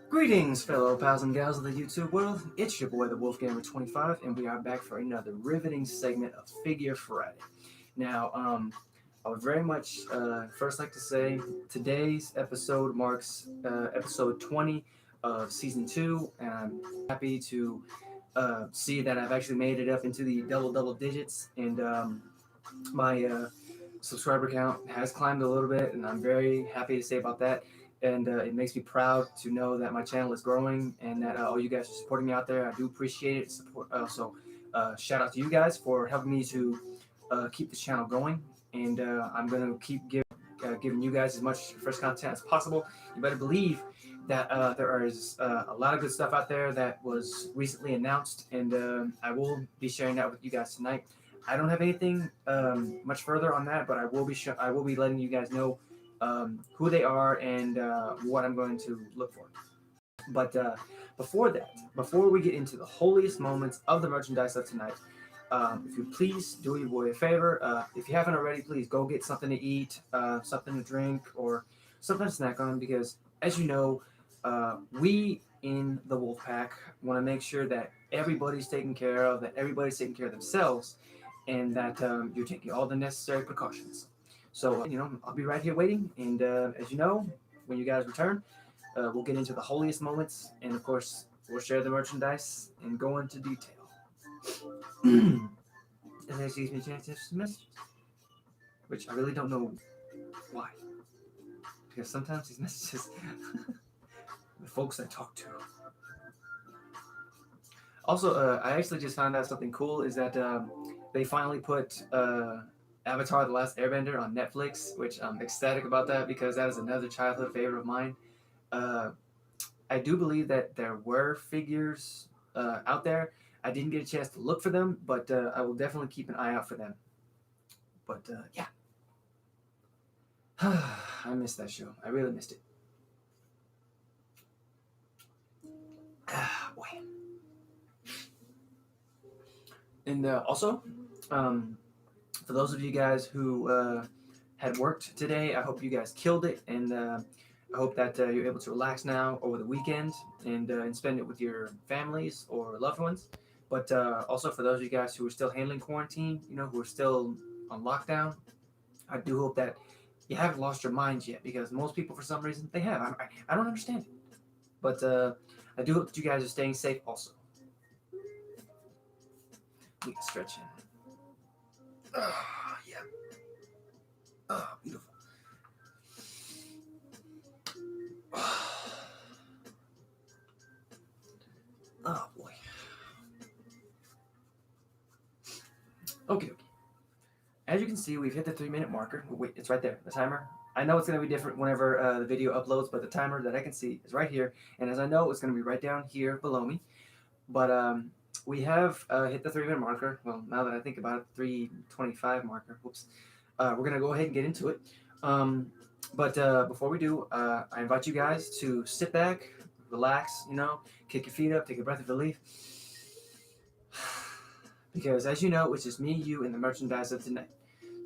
Greetings, fellow pals and gals of the YouTube world. It's your boy, the Ep.20, and we are back for another riveting segment of Figure Friday. Now, I would very much first like to say today's episode marks episode 20 of season 2, and I'm happy to see that I've actually made it up into the double digits, and my subscriber count has climbed a little bit, and I'm very happy to say about that. And it makes me proud to know that my channel is growing and that all you guys are supporting me out there. I do appreciate it. Shout out to you guys for helping me to keep this channel going. And I'm going to keep giving you guys as much fresh content as possible. You better believe that there is a lot of good stuff out there that was recently announced, and I will be sharing that with you guys tonight. I don't have anything much further on that, but I will be letting you guys know who they are and what I'm going to look for. But before we get into the holiest moments of the merchandise of tonight, if you please do your boy a favor, if you haven't already, please go get something to eat, something to drink, or something to snack on, because as you know, we in the Wolfpack want to make sure that everybody's taken care of, that everybody's taking care of themselves, and that you're taking all the necessary precautions. So, I'll be right here waiting, and as you know, when you guys return, we'll get into the holiest moments, and of course, we'll share the merchandise and go into detail. And excuse me, chance to messages, which I really don't know why, because sometimes these messages, the folks I talk to. Also, I actually just found out something cool is that they finally put Avatar: The Last Airbender on Netflix, which I'm ecstatic about that because that is another childhood favorite of mine. Uh, I do believe that there were figures out there. I didn't get a chance to look for them, but I will definitely keep an eye out for them. But yeah, I missed that show. I really missed it. Ah, boy. And also, for those of you guys who had worked today, I hope you guys killed it, and I hope that you're able to relax now over the weekend and spend it with your families or loved ones. But also for those of you guys who are still handling quarantine, who are still on lockdown, I do hope that you haven't lost your minds yet, because most people, for some reason, they have. I don't understand it. But I do hope that you guys are staying safe also. We can stretch in. Oh, yeah. Oh, beautiful. Oh, boy. Okay. As you can see, we've hit the 3-minute marker. Wait, it's right there, the timer. I know it's going to be different whenever the video uploads, but the timer that I can see is right here. And as I know, it's going to be right down here below me. But we have hit the 3-minute marker. Well, now that I think about it, 3:25 marker. Whoops. We're going to go ahead and get into it. But before we do, I invite you guys to sit back, relax, kick your feet up, take a breath of relief. Because as you know, it's just me, you, and the merchandise of tonight.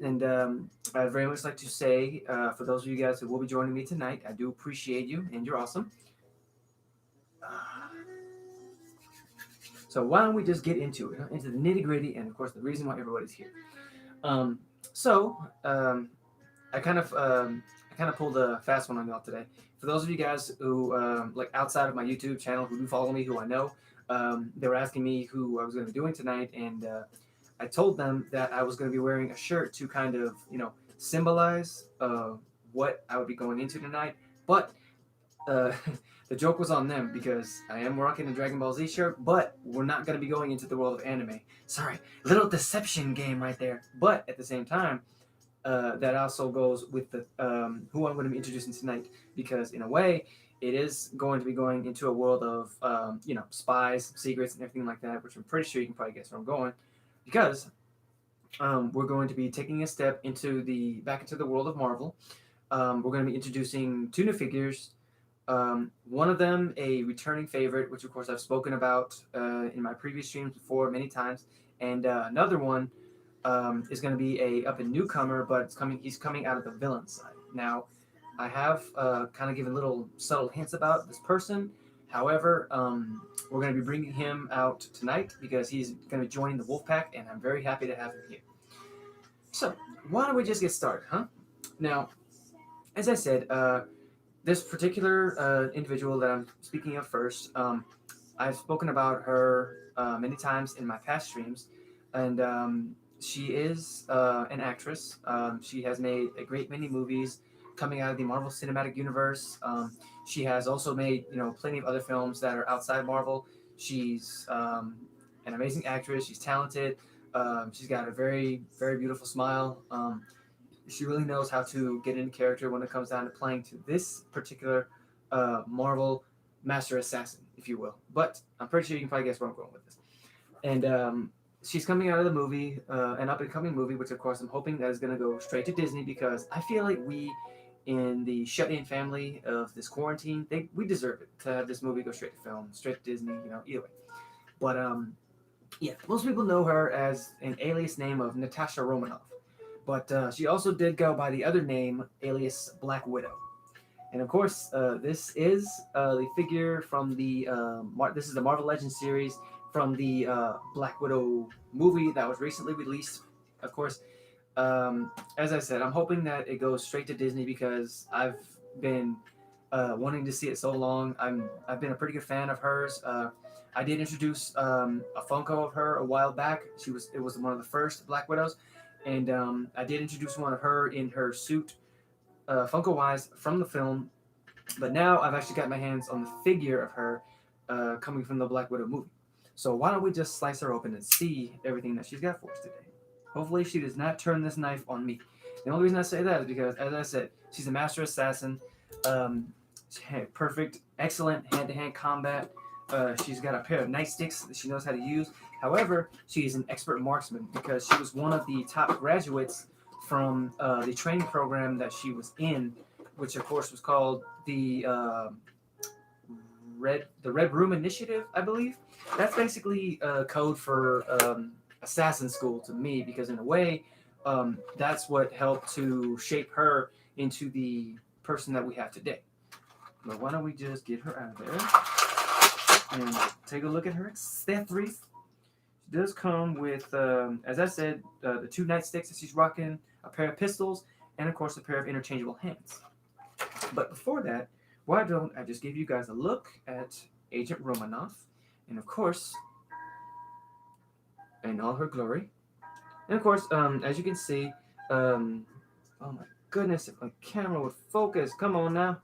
And I'd very much like to say, for those of you guys who will be joining me tonight, I do appreciate you, and you're awesome. So why don't we just get into it, into the nitty gritty, and of course the reason why everybody's here. Um, I kind of pulled a fast one on y'all today. For those of you guys who like outside of my YouTube channel who do follow me, who I know, they were asking me who I was going to be doing tonight, and I told them that I was going to be wearing a shirt to kind of symbolize what I would be going into tonight. But the joke was on them, because I am rocking a Dragon Ball Z shirt, but we're not going to be going into the world of anime. Sorry, little deception game right there. But at the same time, that also goes with the who I'm going to be introducing tonight, because in a way, it is going to be going into a world of spies, secrets, and everything like that, which I'm pretty sure you can probably guess where I'm going, because we're going to be taking a step back into the world of Marvel. We're going to be introducing 2 new figures. One of them a returning favorite, which of course I've spoken about in my previous streams before many times, and another one is going to be a up and newcomer, but he's coming out of the villain side. Now, I have kind of given little subtle hints about this person, However, we're going to be bringing him out tonight because he's going to be joining the Wolfpack, and I'm very happy to have him here. So, why don't we just get started, huh? Now, as I said, this particular individual that I'm speaking of first, I've spoken about her many times in my past streams, and she is an actress. She has made a great many movies coming out of the Marvel Cinematic Universe. She has also made plenty of other films that are outside Marvel. She's an amazing actress. She's talented. She's got a very very beautiful smile. She really knows how to get into character when it comes down to playing to this particular Marvel Master Assassin, if you will. But I'm pretty sure you can probably guess where I'm going with this. And she's coming out of the movie, an up and coming movie, which of course I'm hoping that is going to go straight to Disney because I feel like we, in the shut-in family of this quarantine, we deserve it to have this movie go straight to film, straight to Disney, either way. But yeah, most people know her as an alias name of Natasha Romanoff. But she also did go by the other name, alias Black Widow. And of course, this is the figure from the this is the Marvel Legends series from the Black Widow movie that was recently released. Of course, as I said, I'm hoping that it goes straight to Disney because I've been wanting to see it so long. I've been a pretty good fan of hers. I did introduce a Funko of her a while back. It was one of the first Black Widows, and I did introduce one of her in her suit, Funko wise, from the film. But now I've actually got my hands on the figure of her coming from the Black Widow movie. So why don't we just slice her open and see everything that she's got for us today? Hopefully she does not turn this knife on me. The only reason I say that is because, as I said, she's a master assassin. Perfect, excellent hand-to-hand combat. She's got a pair of nightsticks that she knows how to use. However, she is an expert marksman because she was one of the top graduates from the training program that she was in, which of course was called the Red Room Initiative, I believe. That's basically code for assassin school to me because in a way, that's what helped to shape her into the person that we have today. But why don't we just get her out of there and take a look at her accessories. She does come with, as I said, the two nightsticks that she's rocking, a pair of pistols, and of course a pair of interchangeable hands. But before that, why don't I just give you guys a look at Agent Romanoff, and of course, in all her glory. And of course, as you can see, oh my goodness, if my camera would focus, come on now.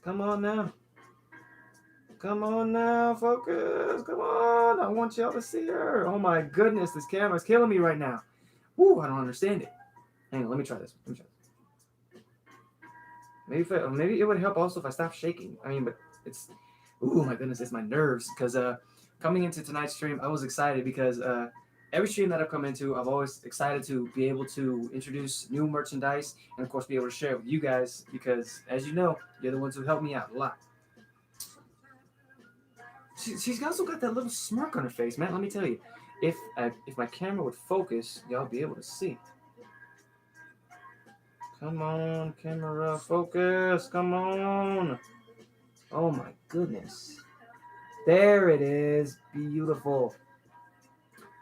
Come on now. Come on now, focus. Come on. I want y'all to see her. Oh my goodness, this camera's killing me right now. Woo, I don't understand it. Hang on, let me try this. Maybe it would help also if I stop shaking. I mean, but it's, ooh, my goodness, it's my nerves. Because coming into tonight's stream, I was excited because every stream that I've come into, I've always excited to be able to introduce new merchandise and, of course, be able to share it with you guys because, as you know, you're the ones who help me out a lot. She's also got that little smirk on her face, man. Let me tell you, if my camera would focus, y'all be able to see. Come on, camera, focus. Come on. Oh my goodness. There it is. Beautiful.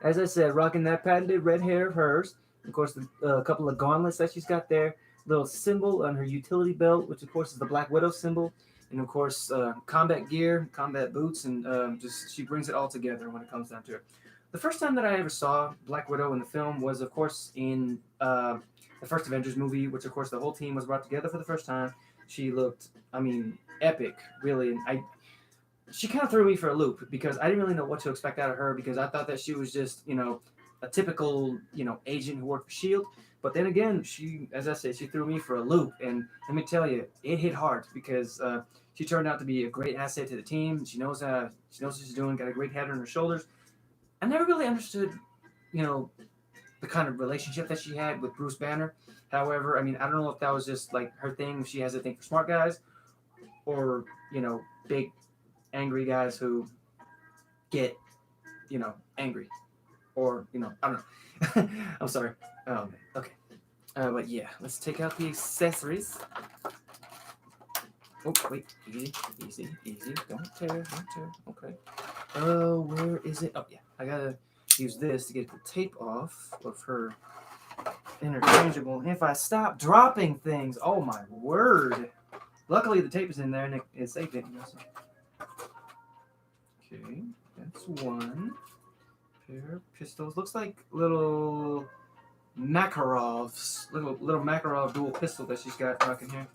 As I said, rocking that patented red hair of hers. Of course, a couple of gauntlets that she's got there. Little symbol on her utility belt, which of course is the Black Widow symbol. And of course, combat gear, combat boots, and just she brings it all together when it comes down to it. The first time that I ever saw Black Widow in the film was, of course, in the first Avengers movie, which of course the whole team was brought together for the first time. She looked, I mean, epic, really. And she kind of threw me for a loop because I didn't really know what to expect out of her because I thought that she was just, a typical, agent who worked for S.H.I.E.L.D. But then again, she, as I said, she threw me for a loop. And let me tell you, it hit hard because she turned out to be a great asset to the team. She knows what she's doing, got a great head on her shoulders. I never really understood, the kind of relationship that she had with Bruce Banner. However, I mean, I don't know if that was just like her thing. She has a thing for smart guys or, big angry guys who get, angry or, I don't know. I'm sorry. Oh, man. Okay. But yeah, let's take out the accessories. Oh, wait. Easy, easy, easy. Don't tear, don't tear. Okay. Where is it? Oh, yeah. I gotta use this to get the tape off of her interchangeable. If I stop dropping things, oh my word. Luckily, the tape is in there and it saved it. Okay, that's one pair of pistols. Looks like little Makarovs, little Makarov dual pistol that she's got rocking here.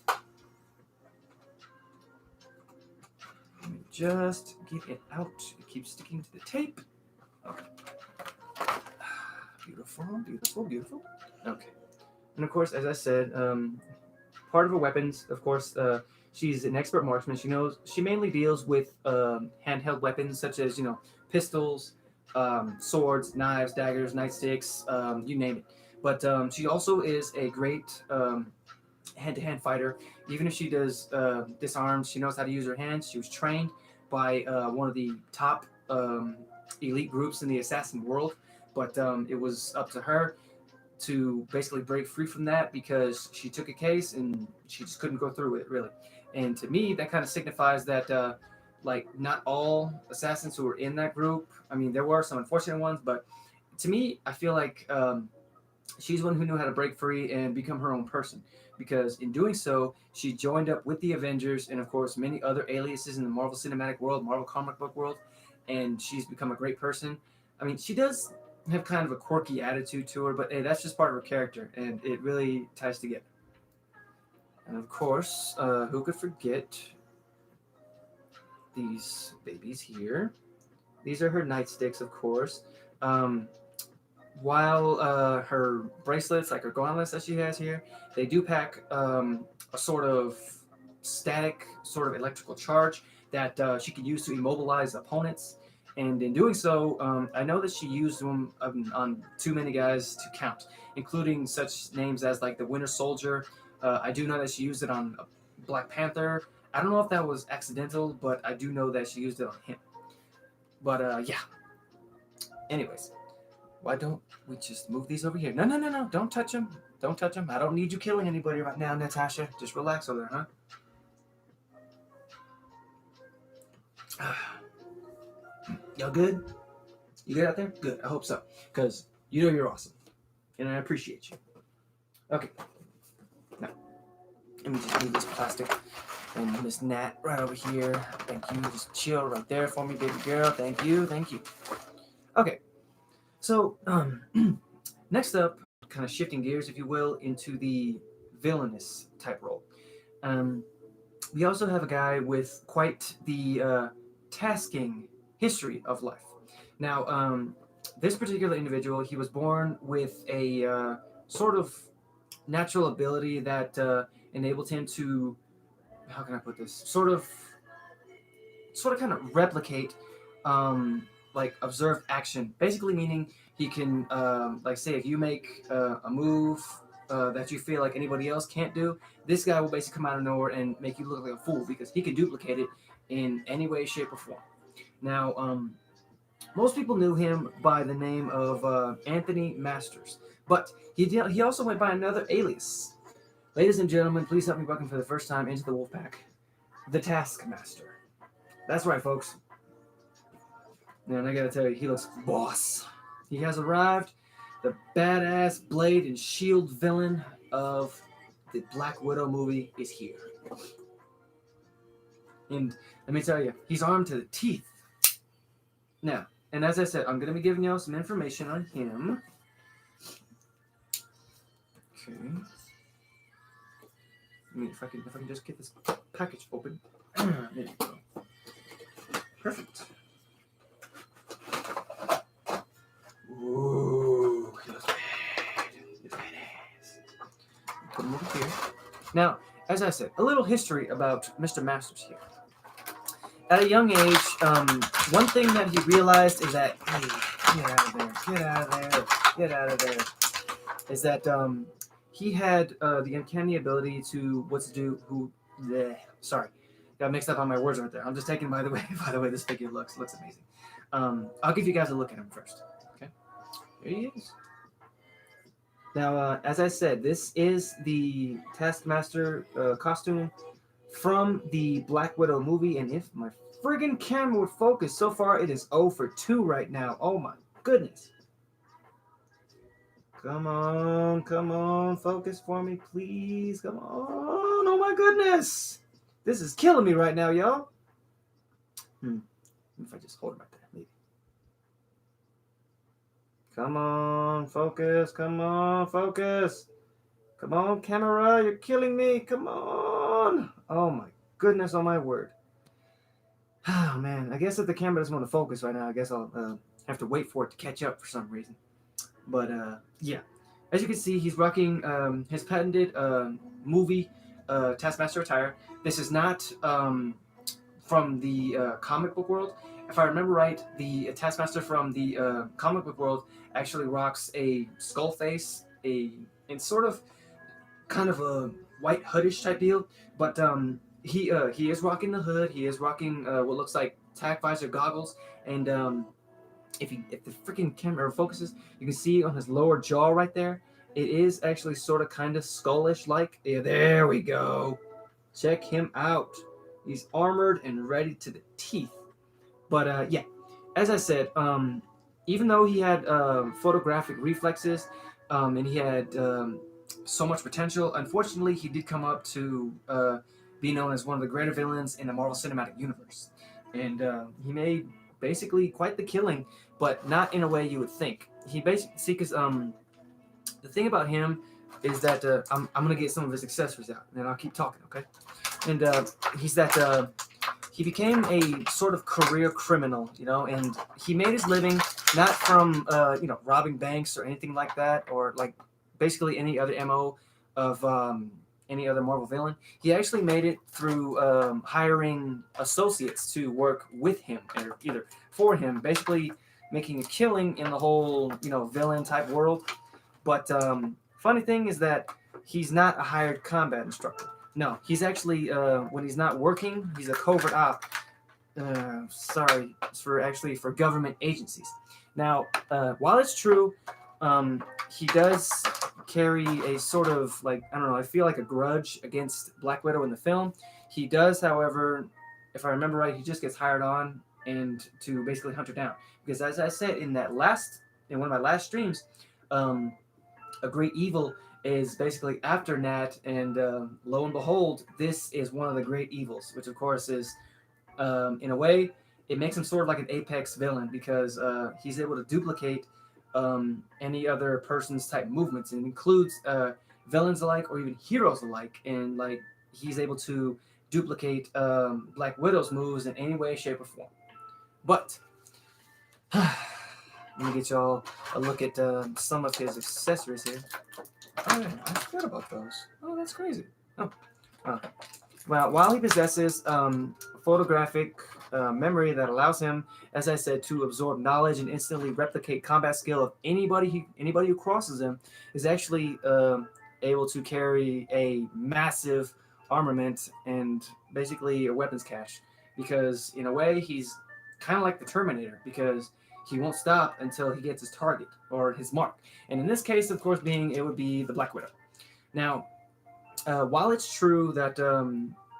Let me just get it out. It keeps sticking to the tape. Okay. Beautiful, beautiful, beautiful. Okay. And of course, as I said, part of her weapons, of course, she's an expert marksman. She mainly deals with handheld weapons such as pistols, swords, knives, daggers, nightsticks, you name it. But she also is a great hand-to-hand fighter. Even if she does disarms, she knows how to use her hands. She was trained by one of the top elite groups in the assassin world, but it was up to her to basically break free from that because she took a case and she just couldn't go through with it really. And to me, that kind of signifies that like not all assassins who were in that group. I mean, there were some unfortunate ones, but to me, I feel like she's one who knew how to break free and become her own person. Because in doing so, she joined up with the Avengers and, of course, many other aliases in the Marvel Cinematic world, Marvel comic book world, and she's become a great person. I mean, she does have kind of a quirky attitude to her, but hey, that's just part of her character, and it really ties together. And of course, who could forget these babies here? These are her nightsticks, of course. Um, while her bracelets, like her gauntlets that she has here, they do pack a sort of static, sort of electrical charge that she can use to immobilize opponents. And in doing so, I know that she used them on too many guys to count, including such names as like the Winter Soldier. I do know that she used it on Black Panther. I don't know if that was accidental, but I do know that she used it on him. But yeah. Anyways, why don't we just move these over here? No, no, no, no. Don't touch them. Don't touch them. I don't need you killing anybody right now, Natasha. Just relax over there, huh? Y'all good? You good out there? Good. I hope so. Because you know you're awesome. And I appreciate you. Okay. Now, let me just move this plastic and Miss Nat right over here. Thank you. Just chill right there for me, baby girl. Thank you. Thank you. Okay. So, next up, kind of shifting gears, if you will, into the villainous type role. Um, we also have a guy with quite the tasking history of life. Now, this particular individual, he was born with a sort of natural ability that enabled him to, how can I put this, sort of kind of replicate like observed action, basically meaning he can like say if you make a move that you feel like anybody else can't do, this guy will basically come out of nowhere and make you look like a fool because he can duplicate it in any way, shape, or form. Now, most people knew him by the name of Anthony Masters, but he also went by another alias. Ladies and gentlemen, please help me welcome for the first time into the Wolfpack, the Taskmaster. That's right, folks. And I gotta tell you, he looks boss. He has arrived, the badass blade and shield villain of the Black Widow movie is here. And let me tell you, he's armed to the teeth. Now, and as I said, I'm gonna be giving y'all some information on him. Okay. I mean, if I can just get this package open. There you go. Perfect. Ooh, he looks bad. He looks badass. Put him over here. Now, as I said, a little history about Mr. Masters here. At a young age, one thing that he realized is that, hey, get out of there, get out of there, get out of there, is that he had the uncanny ability to sorry, got mixed up on my words right there. I'm just taking by the way this figure looks amazing. I'll give you guys a look at him first. Okay, here he is. Now, as I said, this is the Taskmaster costume from the Black Widow movie. And if my friggin' camera would focus, so far it is 0 for 2 right now. Oh my goodness. Come on, focus for me, please. Come on. Oh my goodness. This is killing me right now, y'all. If I just hold it right there, maybe. Come on, focus. Come on, focus. Come on, camera. You're killing me. Come on. Oh my goodness, oh my word. Oh man, I guess if the camera doesn't want to focus right now, I guess I'll have to wait for it to catch up for some reason. But yeah, as you can see, he's rocking his patented movie Taskmaster attire. This is not from the comic book world. If I remember right, the Taskmaster from the comic book world actually rocks a skull face, and sort of kind of a white hoodish type deal. But he is rocking the hood. He is rocking what looks like tack visor goggles, and if the freaking camera focuses, you can see on his lower jaw right there. It is actually sort of kind of skullish like. Yeah, there we go. Check him out. He's armored and ready to the teeth. But yeah, as I said, even though he had photographic reflexes and he had so much potential, unfortunately, he did come up to be known as one of the greater villains in the Marvel Cinematic Universe. And he made basically quite the killing, but not in a way you would think. He basically, see, because the thing about him is that I'm going to get some of his accessories out, and then I'll keep talking, okay? And he's that he became a sort of career criminal, and he made his living not from robbing banks or anything like that, or like basically any other MO of any other Marvel villain. He actually made it through hiring associates to work with him or either for him, basically making a killing in the whole villain type world. But funny thing is that he's not a hired combat instructor. No, he's actually when he's not working, he's a covert op. Sorry, it's for government agencies. Now, while it's true, he does carry a sort of like I don't know. I feel like a grudge against Black Widow in the film. He does, however, if I remember right, he just gets hired on and to basically hunt her down. Because as I said in one of my last streams, a great evil is basically after Nat, and lo and behold, this is one of the great evils, which of course is, in a way, it makes him sort of like an apex villain because he's able to duplicate any other person's type movements, and includes villains alike or even heroes alike, and like he's able to duplicate Black Widow's moves in any way, shape, or form. But let me get y'all a look at some of his accessories here. Oh, yeah, I forgot about those. Oh, that's crazy. Oh, okay. Well, while he possesses photographic memory that allows him, as I said, to absorb knowledge and instantly replicate combat skill of anybody who crosses him, is actually able to carry a massive armament and basically a weapons cache. Because in a way, he's kind of like the Terminator, because he won't stop until he gets his target or his mark. And in this case, of course, it would be the Black Widow. Now, while it's true that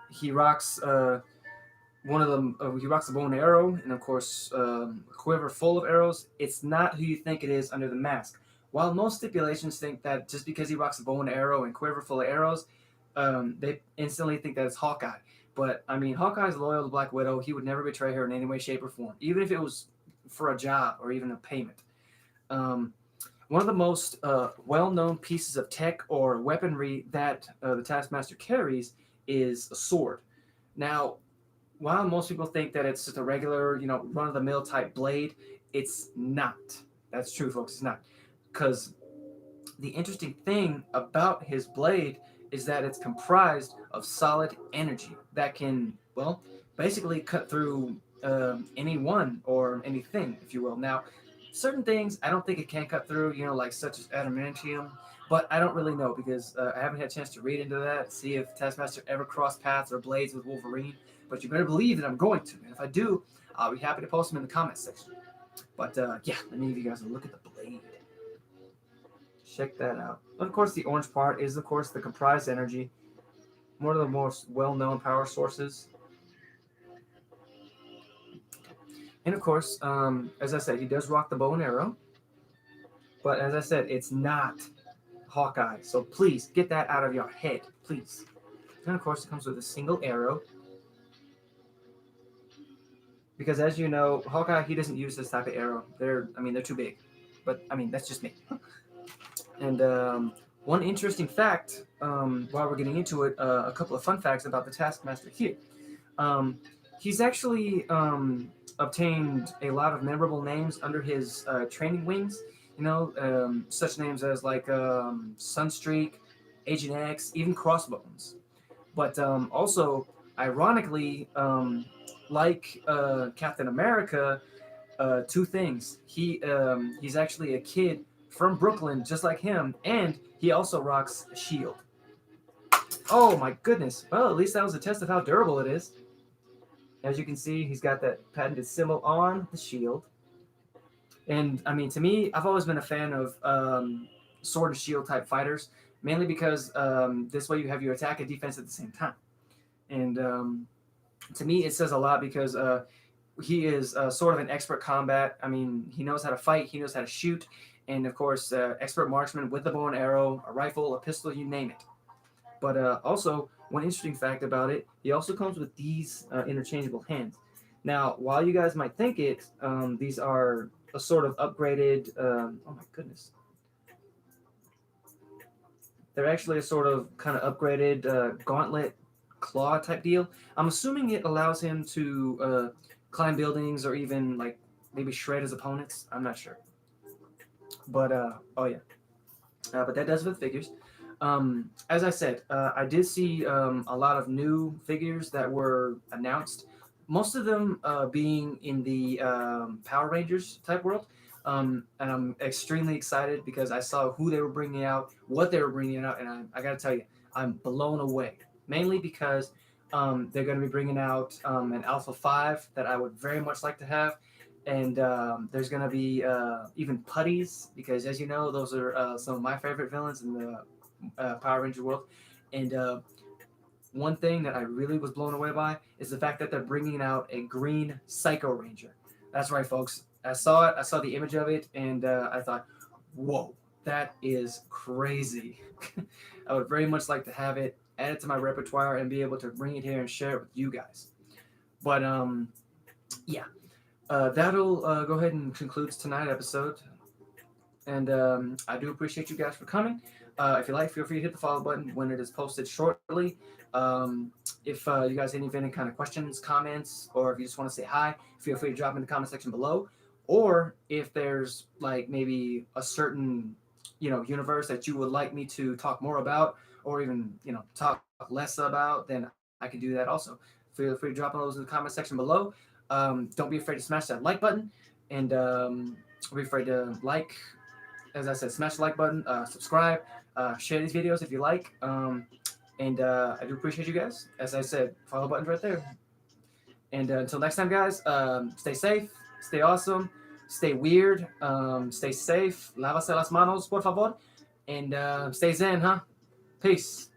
he rocks one of them, he rocks a bow and arrow, and of course a quiver full of arrows, it's not who you think it is under the mask. While most stipulations think that just because he rocks a bow and arrow and quiver full of arrows, they instantly think that it's Hawkeye. But I mean, Hawkeye's loyal to Black Widow. He would never betray her in any way, shape, or form, even if it was for a job or even a payment. One of the most well-known pieces of tech or weaponry that the Taskmaster carries is a sword. Now, while most people think that it's just a regular, run-of-the-mill type blade, it's not. That's true, folks. It's not. Because the interesting thing about his blade is that it's comprised of solid energy that can, well, basically cut through anyone or anything, if you will. Now, certain things I don't think it can cut through, like such as adamantium, but I don't really know because I haven't had a chance to read into that, see if Taskmaster ever crossed paths or blades with Wolverine. But you better believe that I'm going to, and if I do, I'll be happy to post them in the comments section. But yeah, let me give you guys a look at the blade. Check that out. Of course, the orange part is, of course, the comprised energy. one of the most well-known power sources. And of course, as I said, he does rock the bow and arrow. But as I said, it's not Hawkeye. So please get that out of your head, please. And of course, it comes with a single arrow. Because as you know, Hawkeye, he doesn't use this type of arrow. They're too big. But I mean, that's just me. And one interesting fact, while we're getting into it, a couple of fun facts about the Taskmaster here. Um, he's actually obtained a lot of memorable names under his training wings. Such names as like Sunstreak, Agent X, even Crossbones. But also, ironically, like Captain America, two things. He's actually a kid from Brooklyn, just like him, and he also rocks a shield. Oh my goodness! Well, at least that was a test of how durable it is. As you can see, he's got that patented symbol on the shield. And I mean, to me, I've always been a fan of sword and shield type fighters, mainly because this way you have your attack and defense at the same time. And to me, it says a lot because he is sort of an expert combat. I mean, he knows how to fight, he knows how to shoot, and of course, expert marksman with the bow and arrow, a rifle, a pistol, you name it. But also, one interesting fact about it, he also comes with these interchangeable hands. Now, while you guys might think it, these are a sort of upgraded. Oh my goodness. They're actually a sort of kind of upgraded gauntlet claw type deal. I'm assuming it allows him to climb buildings or even like maybe shred his opponents. I'm not sure. But oh yeah. But that does it for the figures. As I said, I did see a lot of new figures that were announced. Most of them being in the Power Rangers type world. And I'm extremely excited because I saw who they were bringing out, what they were bringing out, and I got to tell you, I'm blown away. Mainly because they're going to be bringing out an Alpha 5 that I would very much like to have. And there's going to be even putties because, as you know, those are some of my favorite villains in the Power Ranger world. And one thing that I really was blown away by is the fact that they're bringing out a green Psycho Ranger. That's right, folks. I saw it. I saw the image of it, and I thought, whoa, that is crazy. I would very much like to have it, add it to my repertoire, and be able to bring it here and share it with you guys. But yeah, that'll go ahead and concludes tonight's episode. And I do appreciate you guys for coming. If you like, feel free to hit the follow button when it is posted shortly. If you guys have any kind of questions, comments, or if you just want to say hi, feel free to drop in the comment section below. Or if there's like maybe a certain universe that you would like me to talk more about, or even talk less about, then I can do that also. Feel free to drop those in the comment section below. Don't be afraid to smash that like button, and don't be afraid to like. As I said, smash the like button, subscribe, share these videos if you like. And I do appreciate you guys. As I said, follow button's right there. And until next time, guys, stay safe, stay awesome, stay weird, stay safe. Lávase las manos, por favor. And stay zen, huh? Peace.